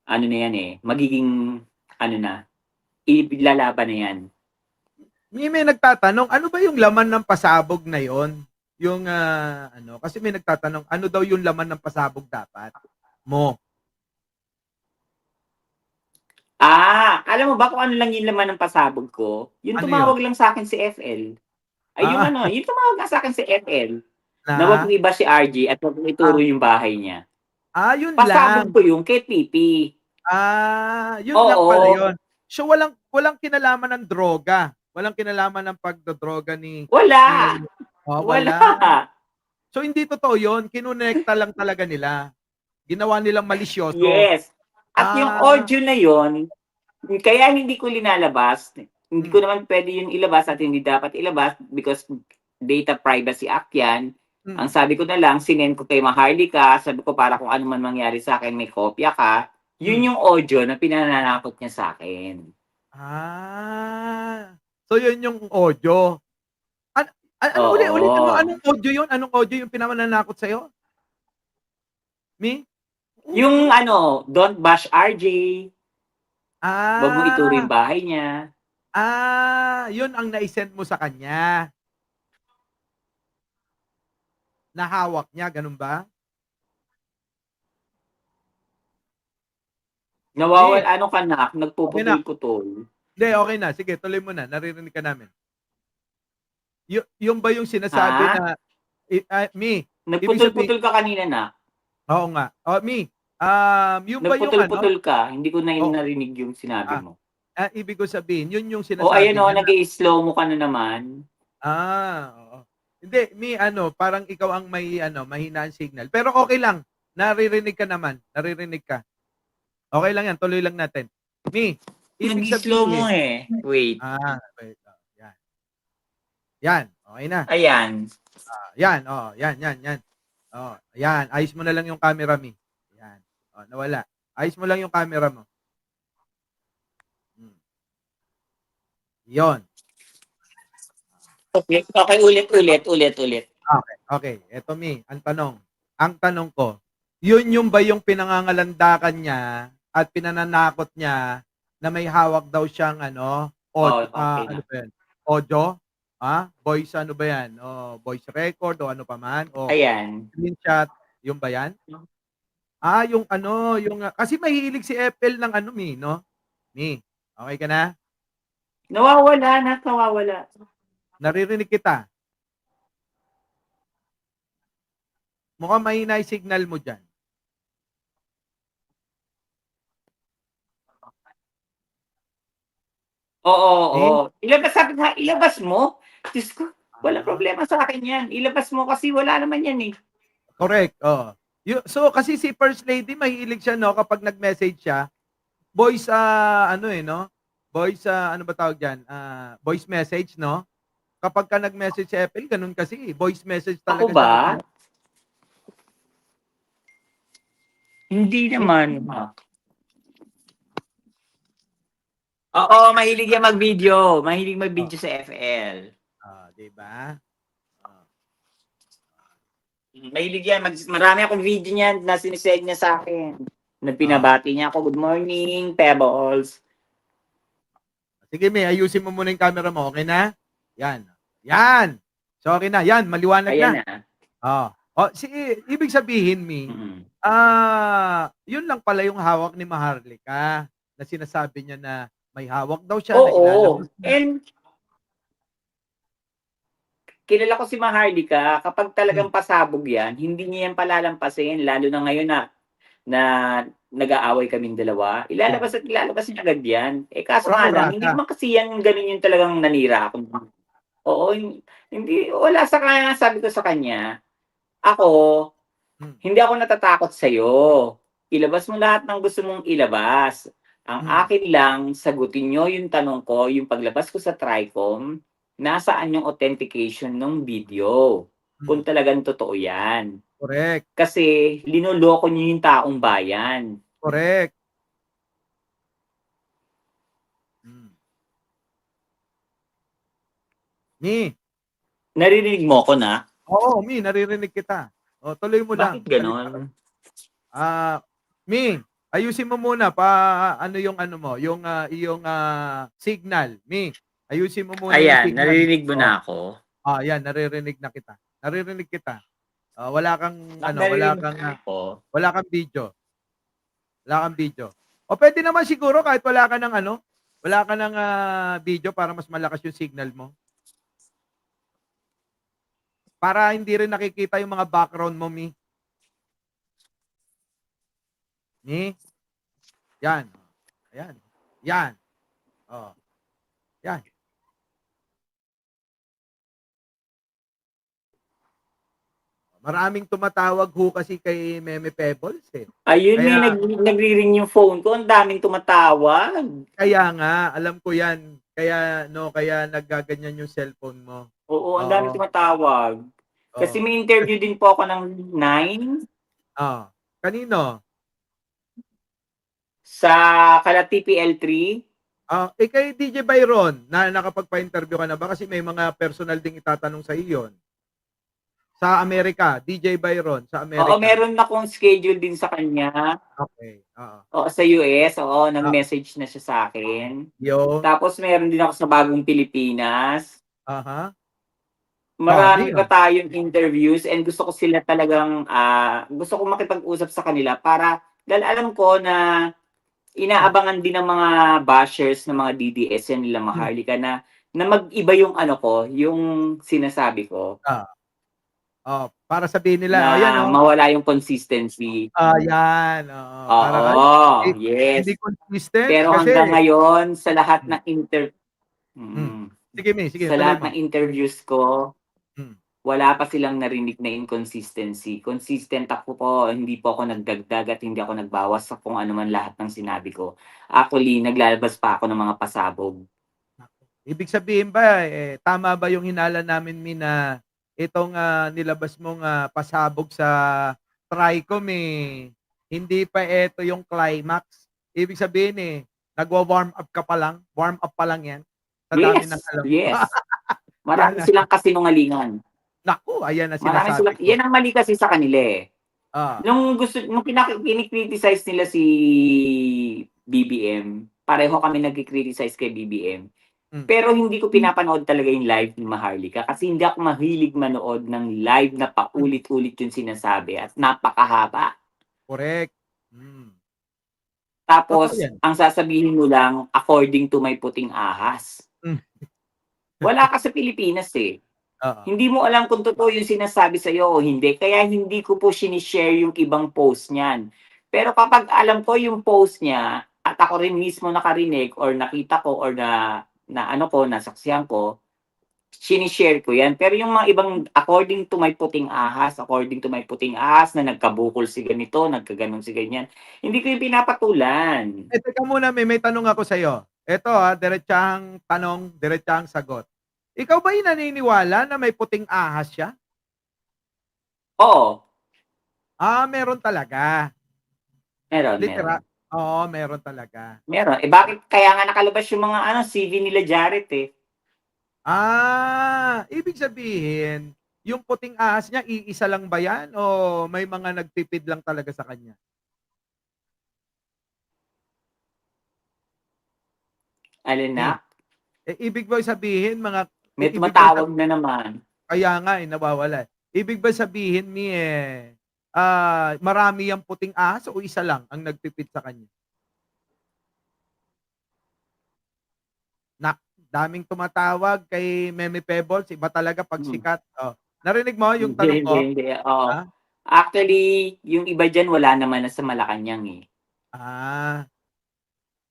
ano na yan magiging, ilalaban na yan. May nagtatanong, ano ba yung laman ng pasabog na yon? Yung, kasi may nagtatanong, ano daw yung laman ng pasabog dapat mo? Alam mo ba kung ano lang yung laman ng pasabog ko? Yung Ano tumawag lang sa akin si FL. Ay, yung tumawag nga sa akin si FL. Na wag mo iba si RJ at wag mo ituro yung bahay niya. Yun Pasabog lang. ko yung kay PP. Yun lang pala yun. So, walang kinalaman ng droga. Walang kinalaman ng pagdodroga ni... Wala. Wala. So, hindi totoo yun. Kinonekta lang talaga nila. Ginawa nilang malisyoso. Yes. At yung audio na yon, kaya hindi ko linalabas. Hindi ko naman pwede yung ilabas at hindi dapat ilabas because data privacy act yan. Ang sabi ko na lang, sinend ko kay Maharlika, sabi ko para kung ano man mangyari sa akin, may kopya ka. Yun yung audio na pinananakot niya sa akin. So yun yung audio. Ulitin mo, anong audio yun? Anong audio yung pinananakot sa'yo? Yung don't bash RJ. Wag mo ituro yung bahay niya. Yun ang naisend mo sa kanya. Nahawak niya, ganun ba? Nagpuputol-putol. Hindi, okay na. Sige, tuloy mo na. Naririnig ka namin. Yung ba yung sinasabi na... Nagputol-putol ka kanina na. Oo nga. Yung ba yung Nagputol-putol ka. Hindi ko na narinig yung sinabi mo. Ibig ko sabihin, yun yung sinasabi. Nag-i-slow mo ka na naman. Oo. Hindi, parang ikaw ang may mahina ang signal. Pero okay lang. Naririnig ka naman. Naririnig ka. Okay lang yan. Tuloy lang natin. Ibig Nag-i-slow mo Wait. Wait. Yan. Okay na. Ayan. Yan. Yan. Ayan. Ayos mo na lang yung camera, Yan. Nawala. Ayos mo lang yung camera mo. Yon. Okay, ulit. Okay. Eto, ang tanong. Ang tanong ko, yun yung ba yung pinangangalandakan niya at pinananakot niya na may hawak daw siyang Okay ano na. ba yan? Audio? Voice ano ba yan? Voice record o ano pa man? O Ayan. screenshot? Yung ba yan? Kasi mahilig si FL ng Mi, no? Mi, okay ka na? Nawawala. Naririnig kita. Mukhang mahina yung signal mo dyan. Oo. Ilabas mo. Diyos ko, wala problema sa akin yan. Ilabas mo kasi wala naman yan eh. Correct, oo. So, kasi si First Lady, mahilig siya, no? Kapag nag-message siya, voice, no? Voice, ano ba tawag dyan? Voice message, no? Kapag ka nag-message si FL, ganun kasi. Voice message Ako talaga siya. ba? Hindi naman. Oo, mahilig yan mag-video. Mahilig mag-video sa FL. Di ba? Mahilig yan. Marami akong video niyan na sinisend niya sa akin. Na pinabati niya ako, good morning, Pebbles. Sige, May, ayusin mo muna yung camera mo. Okay na? Yan. So, okay na. Yan, maliwanag Ayan na. na. Ibig sabihin, Mi, yun lang pala yung hawak ni Maharlika na sinasabi niya na may hawak daw siya. Oo. And kilala ko si Maharlika, kapag talagang pasabog yan, hindi niya yan palalampasin, lalo na ngayon na nag-aaway kaming dalawa. Ilalabas niya agad yan. Kaso nga lang, hindi naman kasi yan ganun yung talagang nanira ako. Oo, hindi, wala sa kanya, sabi ko sa kanya, ako, hindi ako natatakot sa'yo. Ilabas mo lahat ng gusto mong ilabas. Ang akin lang, sagutin nyo yung tanong ko, yung paglabas ko sa TRICOM, nasaan yung authentication ng video? Kung talagang totoo yan. Correct. Kasi linoloko nyo yung taong bayan. Correct. Mi. Naririnig mo ko na? Oo, Mi, naririnig kita. Tuloy mo lang. Bakit ganon? Mi, ayusin mo muna yung iyong signal. Mi, ayusin mo muna yung Ayan, signal. naririnig mo na ako. Yan, naririnig na kita. Naririnig kita. Wala kang wala kang video. Wala kang video. O pwede naman siguro kahit wala ka ng video para mas malakas yung signal mo. Para hindi rin nakikita yung mga background mo, Mi. Mi? Yan. Ayan. Yan. Yan. Maraming tumatawag ho kasi kay Meme Pebbles eh. Ayun, nagri-ring yung phone ko. Ang daming tumatawag. Kaya nga, alam ko yan. Kaya naggaganyan yung cellphone mo. Oo, ang daming tumatawag. Kasi may interview din po ako ng 9. Kanino? Sa Kalat TPL3. Kay DJ Byron, na nakapagpa-interview ka na ba? Kasi may mga personal ding itatanong sa iyo yun. Sa Amerika, DJ Byron, sa Amerika. Oo, meron na akong schedule din sa kanya. Okay. Oo, sa US. Oo, nag-message na siya sa akin. Tapos meron din ako sa Bagong Pilipinas. Marami pa tayong interviews and gusto ko sila talagang, gusto ko makipag-usap sa kanila dahil alam ko na inaabangan din ng mga bashers ng mga DDS yan nila Maharlika na mag-iba yung yung sinasabi ko. Para sabihin nila, mawala yung consistency. Yan. Yes. Hindi consistent. Pero kasi, hanggang ngayon, sa lahat ng Sige, sa lahat ng interviews ko, wala pa silang narinig na inconsistency. Consistent ako po, hindi po ako nagdagdag at hindi ako nagbawas sa kung ano man lahat ng sinabi ko. Actually, naglalabas pa ako ng mga pasabog. Ibig sabihin ba, tama ba yung hinala namin, Mi, na itong nilabas mong pasabog sa TRICOM hindi pa ito yung climax. Ibig sabihin nagwa-warm up pa lang yan. Sa dami ng alam. Yes. Marami silang kasinungalingan. Naku, ayan na sinasabi ko. Yan ang mali kasi sa kanila Ah, Nung kinikriticize nila si BBM, pareho kami nagki-criticize kay BBM. mm, Pero hindi ko pinapanood talaga yung live ni Maharlika kasi hindi ako mahilig manood ng live na paulit-ulit yung sinasabi at napakahaba. correct. Mm. Totoo Tapos, 'yan. ang sasabihin mo lang, according to my puting ahas. Hmm, Wala ka sa Pilipinas eh. oo. Hindi mo alam kung totoo yung sinasabi sa'yo o hindi. Kaya hindi ko po sinishare yung ibang post niyan. Pero kapag alam ko yung post niya at ako rin mismo nakarinig or nakita ko or nasaksihan ko, sinishare ko yan. Pero yung mga ibang according to my puting ahas na nagkabukol si ganito, nagkaganon si ganyan, hindi ko yung pinapatulan. Teka muna, may tanong ako sa'yo. Eto, diretsahang tanong, diretsahang sagot. Ikaw ba'y naniniwala na may puting ahas siya? Oo, Meron talaga. meron, Literal. meron. Oo, meron talaga. Meron. Eh bakit kaya nga nakalabas yung mga CV nila Jared eh? Ibig sabihin, yung puting ahas niya, iisa lang ba yan o may mga nagtipid lang talaga sa kanya? Alin Ni, na? ibig ba sabihin May ibig ba tumatawag na naman. kaya nga nawawala. Ibig ba sabihin marami yang puting ahas o isa lang ang nagpipit sa kanya? Daming tumatawag kay Meme Pebbles, iba talaga 'pag Hmm. sikat. Oh, narinig mo yung Hindi, tanong hindi, ko? hindi. Oo. Ha? Actually, yung iba diyan wala naman na sa Malacanang eh. Ah,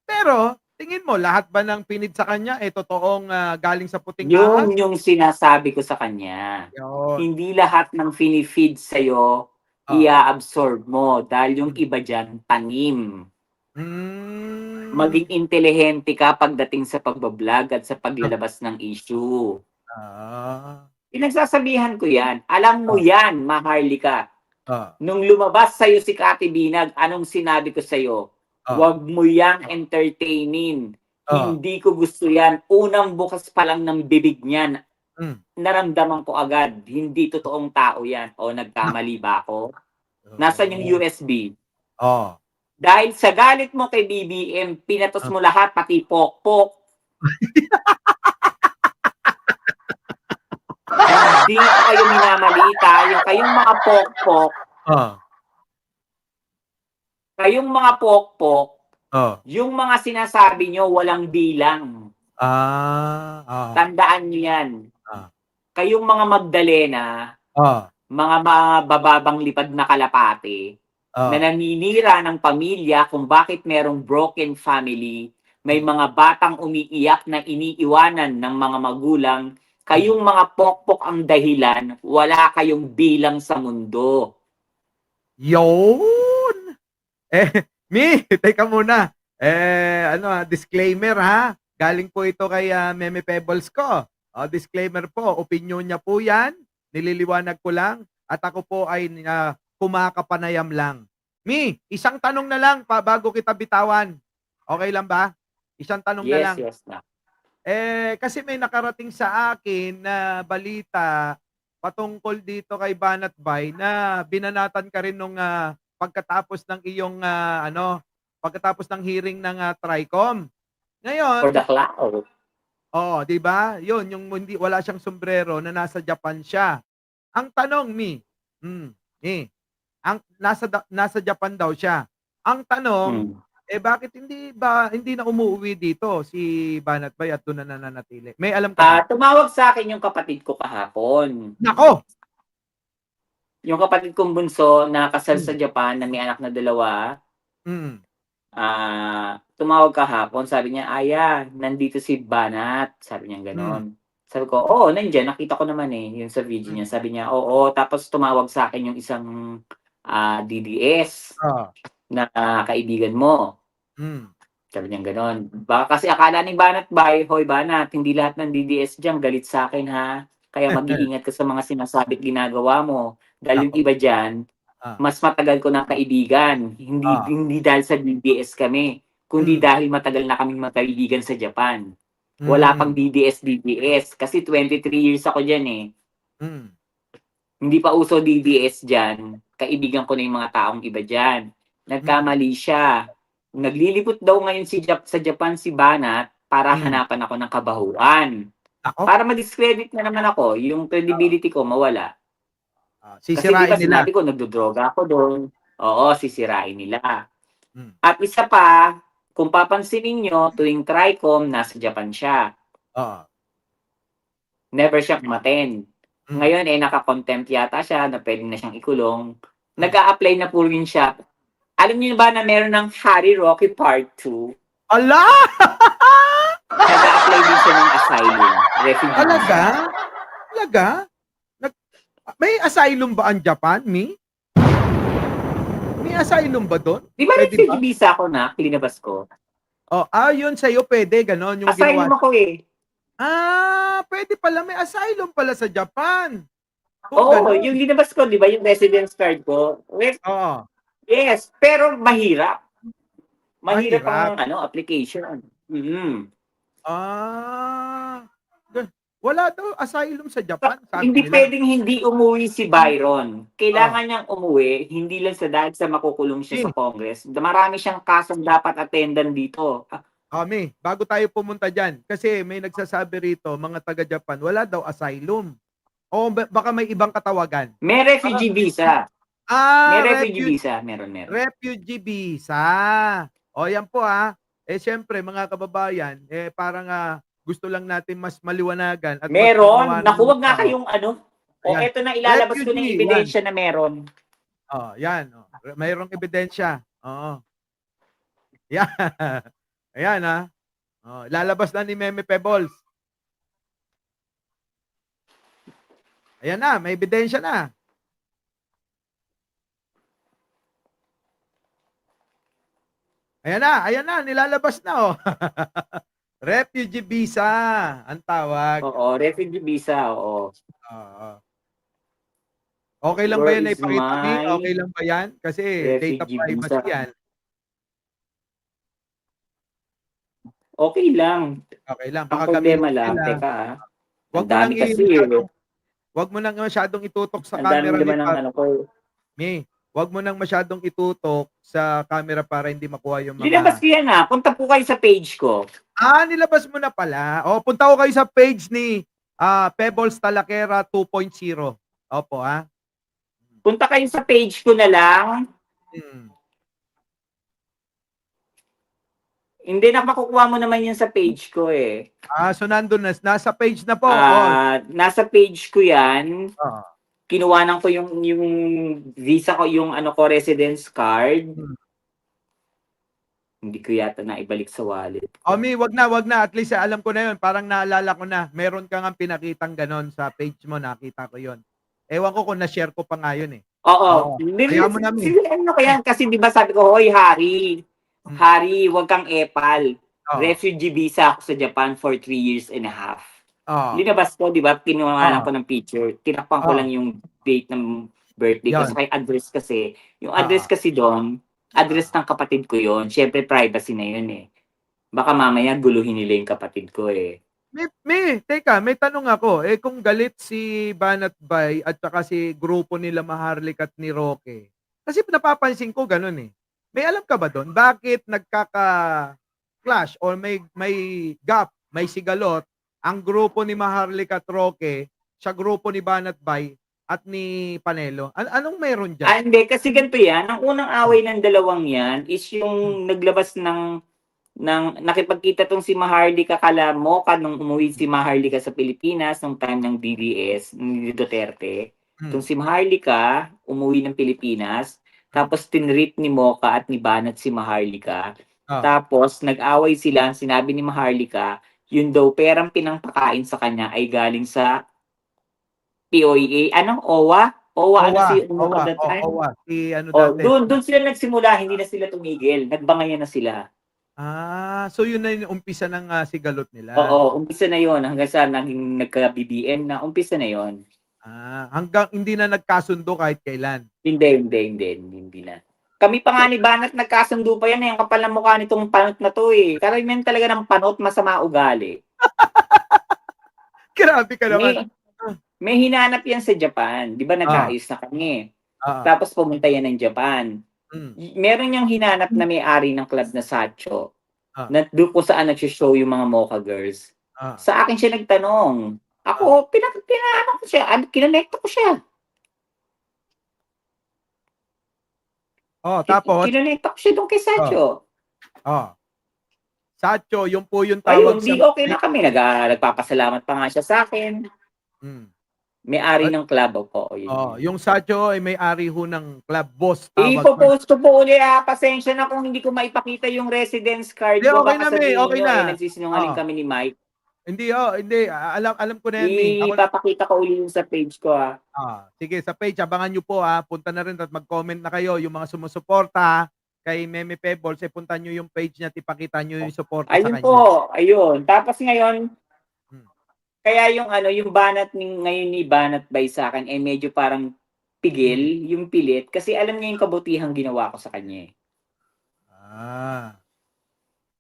pero tingin mo lahat ba ng pinid sa kanya, totoong, galing sa puting ahas? Yun yung sinasabi ko sa kanya. Yun. Hindi lahat ng fini-feed sa'yo, Oh, i-a-absorb mo dahil yung hmm. iba diyan tanim. Hmm. Maging intelihente ka pagdating sa pagba-vlog at sa Ah, paglalabas ng issue. ah, Pinagsasabihan ko yan. Alam mo oh, yan, Maharlika. oh, Nung lumabas sa'yo si Kati Binag, anong sinabi ko sa'yo? oh, Huwag mo yang entertainin. oh, Hindi ko gusto yan. Unang bukas pa lang ng bibig niyan, hmm. naramdaman ko agad, hindi totoong tao yan. O nagkamali ba ako? Nasaan yung Oo. USB? Oh, Dahil sa galit mo kay BBM, pinatos ah. mo lahat, pati pokpok. Hindi ko kayo minamalita. Yung kayong mga pokpok, Oh, oh. yung mga sinasabi nyo walang bilang. Oo. Tandaan nyo yan. Ah, Kayong mga Magdalena, oh, mga mababang lipad na kalapate, na oh. naninira ng pamilya kung bakit merong broken family, may Hmm, mga batang umiiyak na iniiwanan ng mga magulang, kayong mga pokpok ang dahilan, wala kayong bilang sa mundo. Yun! Eh, teka muna. Disclaimer ha. Galing po ito kay Meme Pebbles ko. Disclaimer po, opinyon niya po yan. Nililiwanag ko lang. At ako po ay kumakapanayam lang. Isang tanong na lang bago kita bitawan. Okay lang ba? Isang tanong na lang. Yes na. Kasi may nakarating sa akin na balita patungkol dito kay Banat Bay na binanatan ka rin nung pagkatapos ng iyong pagkatapos ng hearing ng Tricom. For Ngayon, the cloud. 'di ba? 'Yun yung wala siyang sombrero na nasa Japan siya. Ang tanong, nasa Japan daw siya. Ang tanong, Hmm. bakit hindi na umuuwi dito si Banat Bay at doon na nananatili? May alam ka ba? Tumawag sa akin yung kapatid ko kahapon. Nako! Yung kapatid kong bunso na kasal Hmm, sa Japan na may anak na 2, hmm, tumawag kahapon, sabi niya, "Aya, nandito si Banat." Sabi niya hmm, gano'n. Sabi ko, "Oo, nandiyan, nakita ko naman eh, yung sa video hmm. niya." Sabi niya, "Oo." Tapos tumawag sa akin yung isang DDS Oh, na kaibigan mo. hmm. Sabi niya gano'n. Baka kasi akala ni Banat Bay, "Hoy Banat, hindi lahat ng DDS diyan galit sa akin ha. Kaya mag-iingat ka sa mga sinasabi at ginagawa mo. Dahil yung Nako, iba diyan, ah, mas matagal ko ng kaibigan. Hindi ah, hindi dahil sa DDS kami, kundi hmm, dahil matagal na kaming magkaibigan sa Japan. Wala pang mm, DDS kasi 23 years ako diyan eh. hmm. Hindi pa uso DDS diyan. kaibigan ko na yung mga taong iba dyan. Nagkamali siya. Naglilipot daw ngayon sa Japan si Banat para hanapan ako ng kabahuan. Ako? Para ma-discredit na naman ako, yung credibility ko mawala. Kasi di Sisirain ba nila. sinabi ko, nagdodroga ako doon. Oo, sisirain nila. Hmm. At isa pa, kung papansinin nyo, tuwing TRICOM, nasa Japan siya. Oo. Never siya umattend. Hmm. Ngayon, naka-contempt yata siya na pwede na siyang ikulong. Nag-a-apply na po rin siya. Alam niyo ba na meron ng Harry Roque Part 2? Ala! Nag-a-apply din siya ng asylum. Refugee Talaga? visa. Talaga? May asylum ba ang Japan, Mi? May asylum ba doon? Di ba Pwede refugee visa ako na, linabas ko? Yun sa'yo pwede, ganon yung Asylum ginawa. ako eh. Pwede pala, may asylum pala sa Japan. Oo, Ganon. yung linabas ko, di ba, yung residence card ko? Oo. Yes, pero mahirap. Mahirap Mahirap. ang application. Wala daw asylum sa Japan, sabi Hindi nila. pwedeng hindi umuwi si Byron. Kailangan niyang umuwi, hindi lang dahil sa makukulong siya sa Congress. Marami siyang kasong dapat attendan dito. Ami, bago tayo pumunta dyan, kasi may nagsasabi rito, mga taga-Japan, wala daw asylum. O baka may ibang katawagan. May refugee visa. May refugee visa. Meron. Refugee visa. O yan po syempre mga kababayan, parang gusto lang natin mas maliwanagan. At Meron. Naku, wag nga kayong Ayan. eto na ilalabas ko na Refugee, yung ebidensya na meron. Yan. Mayroong ebidensya. Oo. Yan. Ayan ilalabas na ni Meme Pebbles. Ayan na, may ebidensya na. Ayan na, nilalabas na Refugee visa ang tawag. Oo, refugee visa, oo. Okay lang ba yan na Where is ipakita, Mi? my Okay lang ba yan? Kasi data refugee privacy visa? yan. Okay lang. Okay lang. Ang Baka problema gamitin lang, nila. teka Wag ang mo lang dami kasi wag mo nang masyadong itutok sa ang dami camera naman ng ko. Mi, wag mo nang masyadong itutok sa camera para hindi makuha yung Linabas ko yan Punta po kayo sa page ko. Nilabas mo na pala. Punta ko kayo sa page ni Pebbles Talakera 2.0. Opo, Punta kayo sa page ko na lang. Hindi na makukuha mo naman yan sa page ko eh. So nandun na. Nasa page na po. Nasa page ko yan. Oo. Kinuwanan ko yung visa ko, yung residence card. Hindi ko yata na ibalik sa wallet. Mi, wag na. At least alam ko na yun. Parang naalala ko na. Meron ka nga pinakitang ganon sa page mo. Nakita ko yun. Ewan ko kung na-share ko pa nga yun eh. Oo. Kaya mo namin. Kasi di ba sabi ko, hoy Harry, wag kang epal. Refugee visa ako sa Japan for 3 years and a half. Linabas ko, di ba? Kinuha ko ng picture. Tinakpan ko lang yung date ng birthday ko. Sa address kasi. Yung address kasi doon, address ng kapatid ko yon. Siyempre, privacy na yun eh. Baka mamaya guluhin nila yung kapatid ko eh. Teka, may tanong ako. Kung galit si Banat Bay at saka si grupo nila Maharlik at ni Roque, kasi napapansin ko ganun eh. May alam ka ba doon? Bakit nagkaka-clash or may gap, may sigalot ang grupo ni Maharlik at Roque sa grupo ni Banat Bay at ni Panelo? Anong meron dyan? Hindi, kasi ganito yan. Ang unang away ng dalawang yan is yung naglabas ng nakipagkita tong si Maharlika Kalamoka nung umuwi si Maharlika sa Pilipinas nung time ng DDS, ni Duterte. Itong si Maharlika umuwi ng Pilipinas, tapos tinreat ni Moka at ni Banat si Maharlika. Tapos nag-away sila, sinabi ni Maharlika, yun daw perang pinangpakain sa kanya ay galing sa POEA. OWA? OWA. Doon sila nagsimula, hindi na sila tumigil. Nagbangayan na sila. So yun na yung umpisa ng sigalot nila. Oo, umpisa na yon hanggang sa naging nagka-BBM na, umpisa na yon. Hanggang hindi na nagkasundo kahit kailan. Hindi na. Kami pa nga ni Banat nagkasundo pa yan eh. Ang kapal ng mukha nitong panot na to eh. Karamihan talaga ng panot, masama ugali. Grabe ka naman. May hinanap yan sa Japan. Di ba nag-ayos na kami? Oo. Tapos pumunta yan ng Japan. Mm. Meron niyang hinanap na may-ari ng club na Sacho, Ah. na doon kung saan nagsho-show yung mga Mocha Girls. Ah. Sa akin siya nagtanong. Ako, pinaano ko siya, kinonekta ko siya. Tapos? Kinonekta ko siya doon kay Sacho. Sacho, yung po yung Ayun, tawag di sa... okay na kami. Nagpapasalamat pa nga siya sa akin. Mm. May-ari ng club po. Yung Sacho ay may-ari ho ng club boss. Tawag man. Ipopost ko po uli. Pasensya na kung hindi ko maipakita yung residence card Hindi, ko. okay Baka na, May. sabihin Okay nyo, na. nagsisinungaling kami ni Mike. Hindi. Alam ko na yan, May. Ipapakita ko uli yung sa page ko, ha. Sige, sa page, abangan nyo po, ha. Punta na rin at mag-comment na kayo. Yung mga sumusuporta kay Meme Pebbles, punta nyo yung page niya at ipakita nyo yung suporta sa Ayun kanya. po, ayun. Tapos ngayon, Hmm. kaya yung banat ngayon ni Banat Bay sa akin, medyo parang pigil, yung pilit. Kasi alam niya yung kabutihang ginawa ko sa kanya.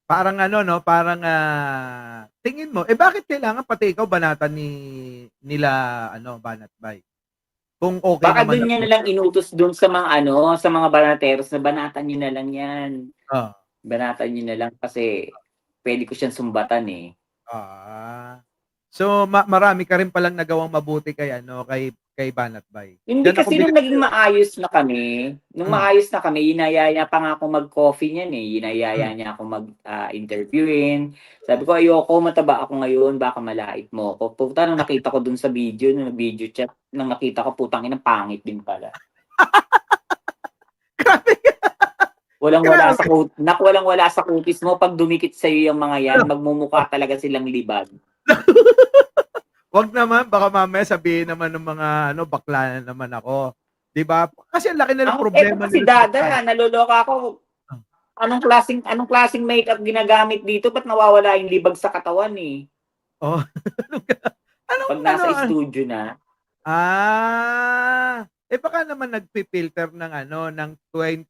Parang parang tingin mo, bakit kailangan pati ikaw banatan nila Banat Bay? Kung okay Baka naman doon niya na lang inutos doon sa mga sa mga banateros na banatan niyo na lang yan. Banatan niyo na lang kasi pwede ko siyang sumbatan eh. So marami ka rin palang nagawang mabuti kay kay Banat Bay. Hindi Diyan ako kasi nung naging maayos na kami, yinayaya pa nga ako mag-coffee niyan eh. Yinayaya niya ako mag-interviewin. Sabi ko, ayoko, mataba ako ngayon, baka malait mo ako. Puta, nung nakita ko dun sa video, nung video chat, nung nakita ko, putang ina, pangit din pala. Grabe. Walang-wala sa kutis mo. Pag dumikit sa'yo yung mga yan, magmumukha talaga silang libag. Wag naman, baka mamaya sabihin naman ng mga bakla na naman ako. 'Di ba? Kasi ang laki na ng problema si Dada, naloloka ako. Anong klaseng makeup ginagamit dito? Ba't nawawala yung libag sa katawan eh? Pag nasa studio na. Baka naman nagpi-filter ng ng 2016.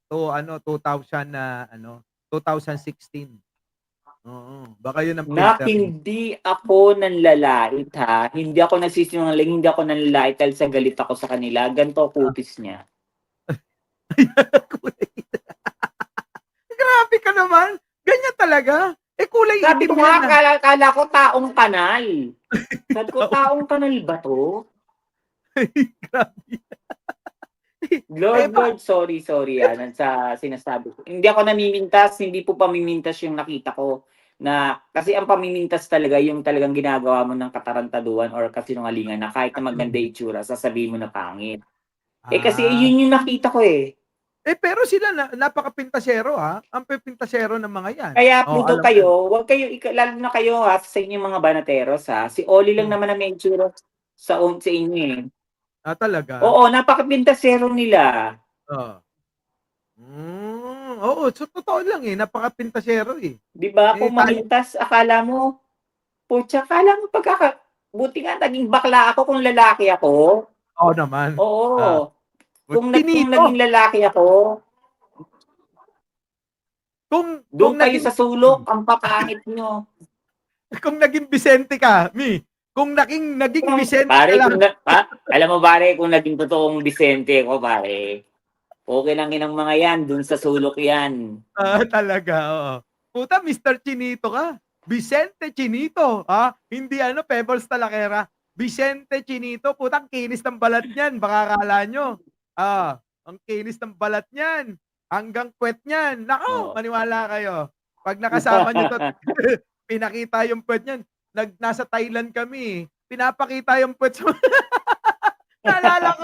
Oo, baka yun ang filter. Hindi ako nanlalait ha. Hindi ako nagsisinungaling, hindi ako nanlalait dahil sa galit ako sa kanila. Ganto kutis niya. Grabe ka naman. Ganyan talaga. Kulay Sabi itim ko nga, yan. kala ko taong kanal. Sabi ko, taong kanal ba to? Grabe. Lord, sorry sa sinasabi ko. Hindi ako namimintas, hindi po pamimintas yung nakita ko. Kasi ang pamimintas talaga, yung talagang ginagawa mo ng katarantaduhan or kasinungalingan na kahit na maganda itsura, sasabihin mo na pangit. Kasi yun yung nakita ko eh. Pero sila napaka-pintasero ha. Ang pintasero ng mga yan. Kaya dito kayo, wag kayo, lalo na kayo ha, sa inyong mga banateros ha. Si Oli lang naman na may itsura sa inyo eh. Talaga? Oo, napaka-pintasero nila. Oo, so totoo lang eh. Napaka-pintasero eh. Di ba? Kung mamintas, akala mo, buti nga naging bakla ako kung lalaki ako. Oo naman. Oo. Kung naging lalaki ako, doon kayo sa sulok, ang papangit nyo. Kung naging Vicente ka, kung naging Vicente pare, ka lang. alam mo pare, kung naging totoong Vicente ko pare, okay lang yun ang mga yan, doon sa sulok yan. Talaga, oo. Puta, Mr. Chinito ka. Vicente Chinito, hindi Pebbles Talakera. Vicente Chinito, putang kinis ng balat niyan, baka akala nyo. Ang kinis ng balat niyan. Hanggang puwet niyan. Nako, maniwala kayo. Pag nakasama nyo to, pinakita yung puwet niyan. Nasa Thailand kami. Pinapakita yung puwet mo. Naalala ko,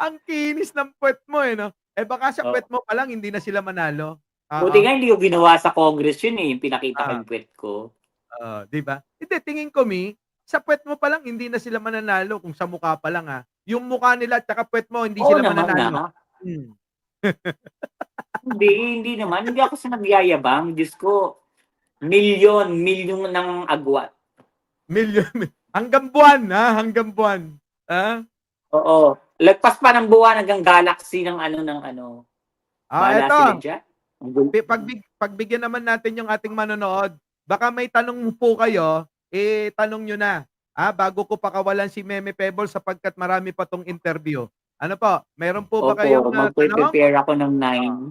ang kinis ng puwet mo no? Baka sa puwet mo pa lang, hindi na sila manalo. Buti nga hindi ko ginawa sa Congress yun yung pinakita ko yung puwet ko. Di ba? Hindi, tingin ko, sa puwet mo pa lang, hindi na sila mananalo kung sa mukha pa lang Yung mukha nila at saka puwet mo, hindi sila mananalo. Hindi naman. Hindi ako sa nagyayabang. Diyos ko, milyon ng agwat. Milyon. Hanggang buwan, hanggang buwan. Oo. Lagpas pa ng buwan hanggang galaxy ng Eto. Pagbigyan naman natin yung ating manonood. Baka may tanong po kayo, tanong nyo na. Bago ko pakawalan si Meme Pebbles sapagkat marami pa tong interview. Ano po? Meron po ba Opo, kayong tanong? magpe-prepare ako ng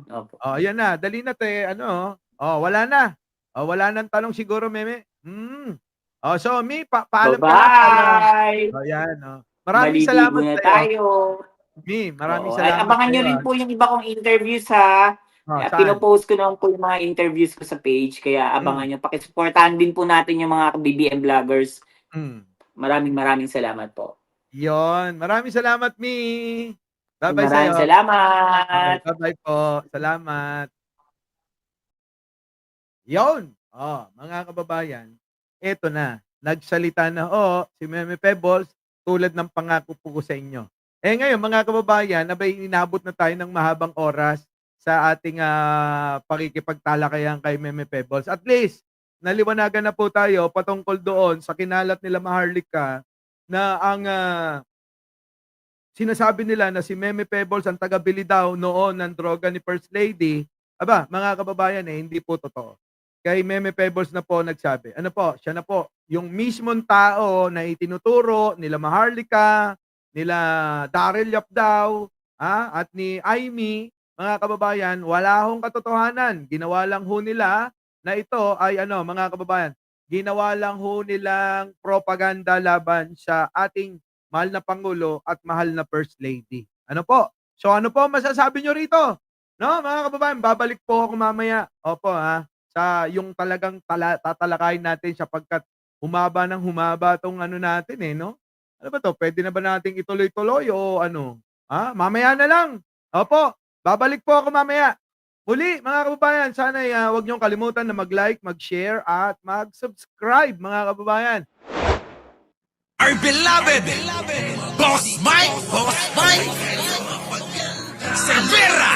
9. Opo. Oh, ayan na. Dali na te. Ano? Oh, wala na. Oh, wala nang tanong siguro, Meme. Oh, so Mi, paalam ka na. Bye-bye! Oh, yan. Oh. Maraming Maliligo salamat na sa'yo. tayo. Mi, maraming Oo, salamat abangan nyo sa'yo, rin ah. po yung iba kong interviews ha. Oh, saan? Pinopost ko naman po yung mga interviews ko sa page, kaya abangan nyo. Pakisuportahan din po natin yung mga BBM vloggers. Maraming salamat po. Yon. Maraming salamat, Mi. Bye-bye sa'yo. Maraming salamat. Okay, bye-bye po. Salamat. Yon. Oh, mga kababayan, eto na. Nagsalita na si Meme Pebbles tulad ng pangako po ko sa inyo. Ngayon, mga kababayan, abay inabot na tayo ng mahabang oras sa ating pakikipagtalakayan kay Meme Pebbles. At least, naliwanagan na po tayo patungkol doon sa kinalat nila Maharlika na ang sinasabi nila na si Meme Pebbles ang taga-bili daw noon ng droga ni First Lady. Aba, mga kababayan, hindi po totoo. Kay Meme Pebbles na po nagsabi. Ano po? Siya na po. Yung mismong tao na itinuturo nila Maharlika, nila Daryl Yap daw, at ni Aimee, mga kababayan, wala hong katotohanan. Ginawa lang ho nila na ito ay mga kababayan, ginawa lang ho nilang propaganda laban sa ating mahal na Pangulo at mahal na First Lady. Ano po? So ano po masasabi nyo rito? No, mga kababayan, babalik po ako mamaya. Opo sa yung talagang tatalakayin natin sapagkat humaba ng humaba tong natin no? Ano ba to? Pwede na ba nating ituloy-tuloy o ano? Mamaya na lang. Opo, babalik po ako mamaya. Muli, mga kababayan, sana huwag niyong kalimutan na mag-like, mag-share, at mag-subscribe, mga kababayan. Our beloved Boss Mike Cervera.